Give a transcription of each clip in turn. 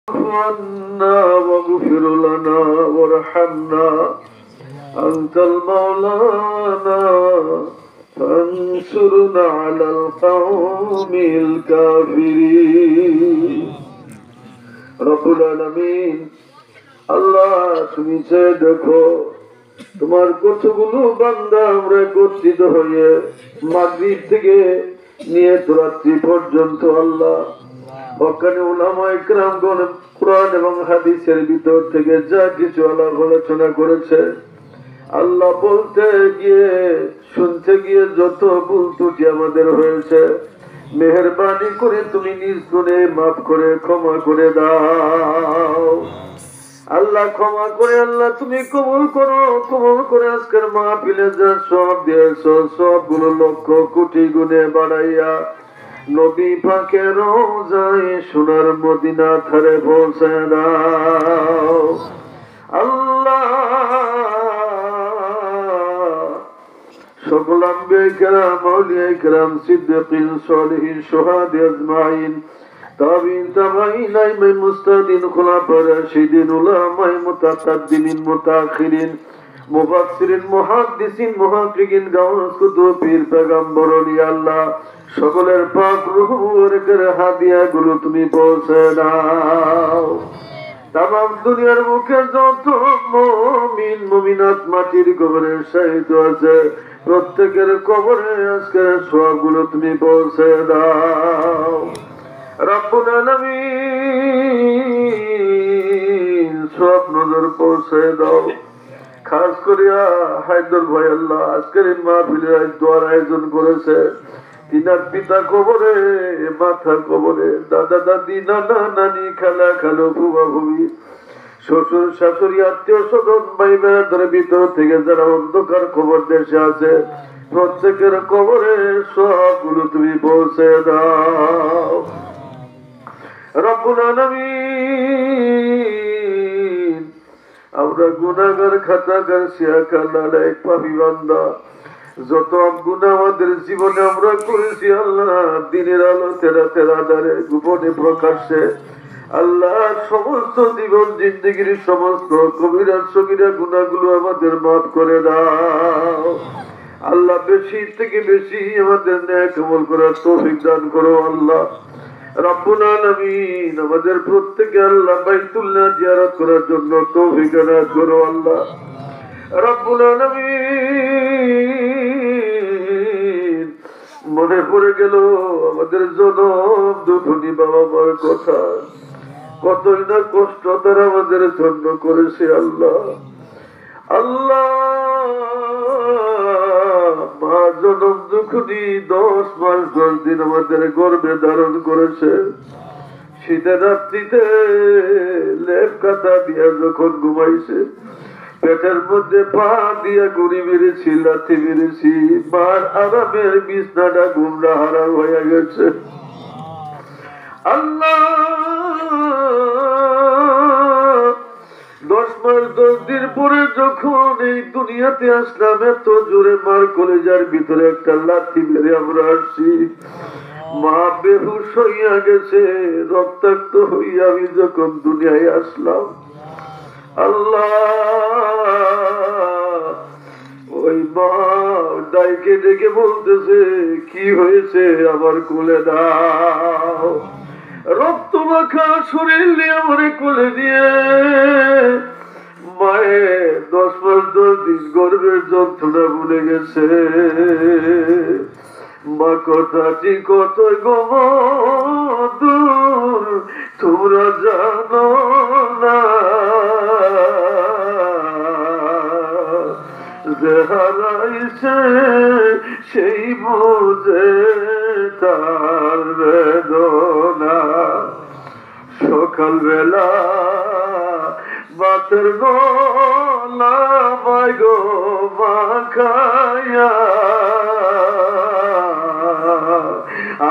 عنا واغفر لنا وارحمنا أنت المولانا فانصرنا على القوم الكافرين رب العالمين আল্লাহ তুমি চেয়ে দেখো তোমার কতগুলো বান্দা আমরা একত্রিত হয়ে মাগরিব থেকে নিয়ে রাত্রি পর্যন্ত আল্লাহ হক্কানি উলামায়ে কেরামগণ কুরআন এবং হাদিসের ভিতর থেকে যা কিছু আলোচনা করেছে আল্লাহ বলতে গিয়ে শুনতে গিয়ে যত ভুল ত্রুটি আমাদের হয়েছে মেহেরবানি করে তুমি নিজ গুণে মাফ করে ক্ষমা করে দাও আল্লাহ ক্ষমা করে আল্লাহ তুমি কবুল করে আজকের মাহফিলে যা সব দিয়েছো সবগুলো লক্ষ কোটি গুণে বাড়াইয়া নবী পাকের রওজায়ে সোনার মদিনা ধারে পৌঁছে দাও আল্লাহ সকল আম্বিয়া কেরাম আউলিয়া কেরাম সিদ্দিকিন সালিহিন শুহাদা আজমাইন তাবিঈন তাবাঈন আইম্মায়ে মুজতাহিদিন খুলাফায়ে রাশিদিন উলামায়ে মুতাকাদ্দিমিন মুতাআখিরিন মুফাসসিরিন মুহাদ্দিসিন মুহাক্কিকিন গাওস কুতুব পীর পয়গম্বর ওলি আল্লাহ সকলের পাক রূহের হাদিয়া গুলো তুমি পৌঁছে দাও তামাম দুনিয়ার মুখে যত মুমিন মুমিনাত মাটির কবরে শহীদ আছে প্রত্যেকের কবরে আজকের সওয়াবগুলো তুমি পৌঁছে দাও রব্বুল আলামিন সব নজর পৌঁছে দাও খাস করিয়া হায়দর ভাই আল্লাহ আজকের মাহফিলে দোয়ার আয়োজন করেছে তিনার পিতা কবরে মাথা কবরে দাদা দাদি নানা নানি খালা খালো ফুবা ফুবি শ্বশুর শাশুড়ি আত্মীয় স্বজন ভাই বেড়াদের ভিতর থেকে যারা অন্ধকার খবর দেশে আছে প্রত্যেকের কবরে সবগুলো তুমি পৌঁছে দাও রব্বুল আলামিন আমরা গুনাহগার খাতাগার শিয়াকাল্লাহ এক পাপী বান্দা যত গুনাহ আমাদের জীবনে আমরা করেছি আল্লাহ দিনের আলো তেরা আধারে গোপনে প্রকাশ্যে আল্লাহ সমস্ত জীবন জিন্দেগির সমস্ত কবিরা সগীরা গুনাহগুলো আমাদের মাফ করে দাও আল্লাহ বেশি থেকে বেশি আমাদের নেক আমল করার তৌফিক দান করো আল্লাহ রব্বুল আলামিন আমাদের প্রত্যেককে আল্লাহ বাইতুল্লাহ জিয়ারত করার জন্য তৌফিক দান করো আল্লাহ রব্বুল আলামিন মনে পড়ে গেল আমাদের জনম দুঃখী বাবা মার কথা কতই না কষ্ট তারা আমাদের জন্য করেছে আল্লাহ আল্লাহ মা জনম দুঃখী 10 মাস 10 দিন আমাদের গর্ভে ধারণ করেছে শীতের রাত্রিতে লেপ কাটা দিয়া যখন ঘুমাইছে পেটের মধ্যে পা দিয়া গুড়ি মেরেছি লাথি মেরেছি মার আরামের বিছনাটা গুমরা হারাম হয়ে গেছে আল্লাহ 10 মাস 10 দিন পরে যখন এই দুনিয়াতে আসলাম এত জোরে মার কলেজার ভিতরে একটা লাথি মেরে আমরা আসছি মা বেহুশ হইয়া গেছে রক্তাক্ত হইয়া আমি যখন দুনিয়ায় আসলাম আল্লাহ ওই মা ডাইকে ডেকে বলতেছে কি হয়েছে আবার কোলে দাও রক্ত মাখা শরীর নিয়ে আমারে কোলে দিয়ে মায়ের 10 মাস 10 দিন গর্ভের যন্ত্রণা ভুলে গেছে মা কথাটি কত গমদূর তোমরা জানো না যে হারাইছে সেই বোঝে তার বেদনা সকালবেলা বাতের গলা মাগো মাখায়া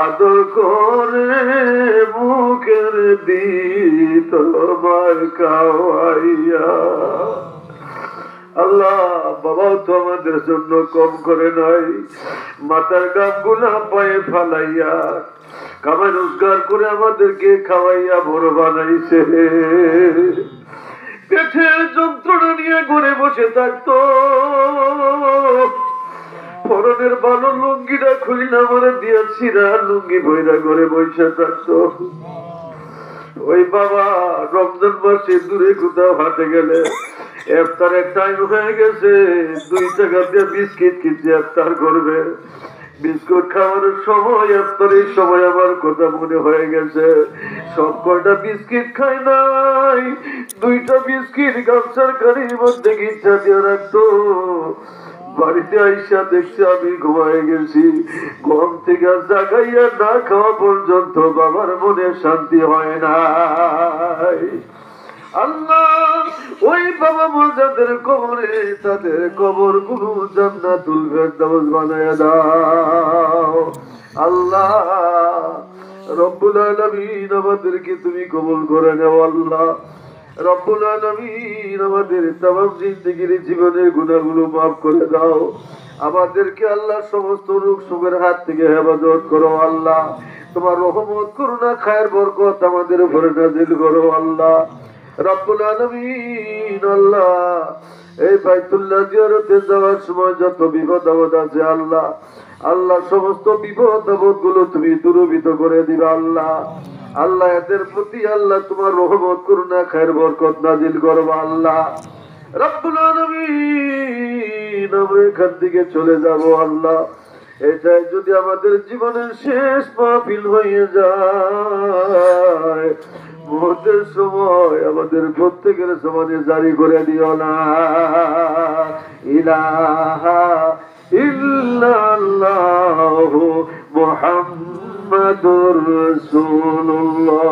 আদর করে মুখের দিত মার খাওয়াইয়া আল্লাহ বাবাও তো আমাদের জন্য কম করে নাই মাথার গাম গুলা পায়ে ফালাইয়া কামাই রোজগার করে আমাদেরকে খাওয়াইয়া বড় বানাইছে, পেটের যন্ত্রণা নিয়ে ঘরে বসে থাকতো, পরনের ভালো লুঙ্গিটা খুলিনা মনে দিয়েছিরা লুঙ্গি বইরা ঘরে বসে থাকতো। ওই বাবা রমজান মাসে দূরে কোথাও হাঁটে গেলে ইফতারের টাইম হয়ে গেছে, 2 টাকা দিয়ে বিস্কিট কিনতে ইফতার করবে, বিস্কুট খাওয়ানোর সময় ইফতারের সময় আমার কথা মনে হয়ে গেছে, সব কয়টা বিস্কিট খাই নাই, 2টা বিস্কিট গামছার কারির মধ্যে গিচ্ছা দিয়ে রাখতো। বাড়িতে আইসা দেখছি আমি ঘুমায় গেছি, ঘুম থেকে জাগাইয়া না খাওয়া পর্যন্ত বাবার মনে শান্তি হয় না। আল্লাহ ওই বাবা মা যাদের কবরে, তাদের কবর গুলো জান্নাতুল ফেরদাউস বানায়া দাও। আল্লাহ রব্বুল আলামিন আমাদেরকে তুমি কবুল করে নাও। আল্লাহ রব্বুল আলামিন আমাদের তামাম জিন্দেগির জীবনের গুনাহগুলো মাফ করে দাও। আমাদেরকে আল্লাহ সমস্ত রোগ শোকের হাত থেকে হেফাজত করো। আল্লাহ তোমার রহমত করুণা খায়ের বরকত আমাদের উপরে নাযিল করো। আল্লাহ রব্বুল আলামিন আল্লাহ এই বাইতুল্লাহ জিয়ারতে যাওয়ার সময় যত বিপদ আপদ আছে আল্লাহ, আল্লাহ সমস্ত বিপদ আপদ গুলো তুমি দূরীভূত করে দিবা। আল্লাহ আল্লাহ এদের প্রতি আল্লাহ তোমার রহমত করুণা খায়ের বরকত নাযিল করবা। আল্লাহ রব্বুল আলামিন আমরা এখান থেকে চলে যাব আল্লাহ, এটাই যদি আমাদের জীবনের শেষ মাহফিল হয়ে যায়, মুহূর্তের সময় আমাদের প্রত্যেকের সমানে জারি করে দিও না ইলাহা ইল্লাল্লাহু মুহাম্মাদুর রাসূলুল্লাহ।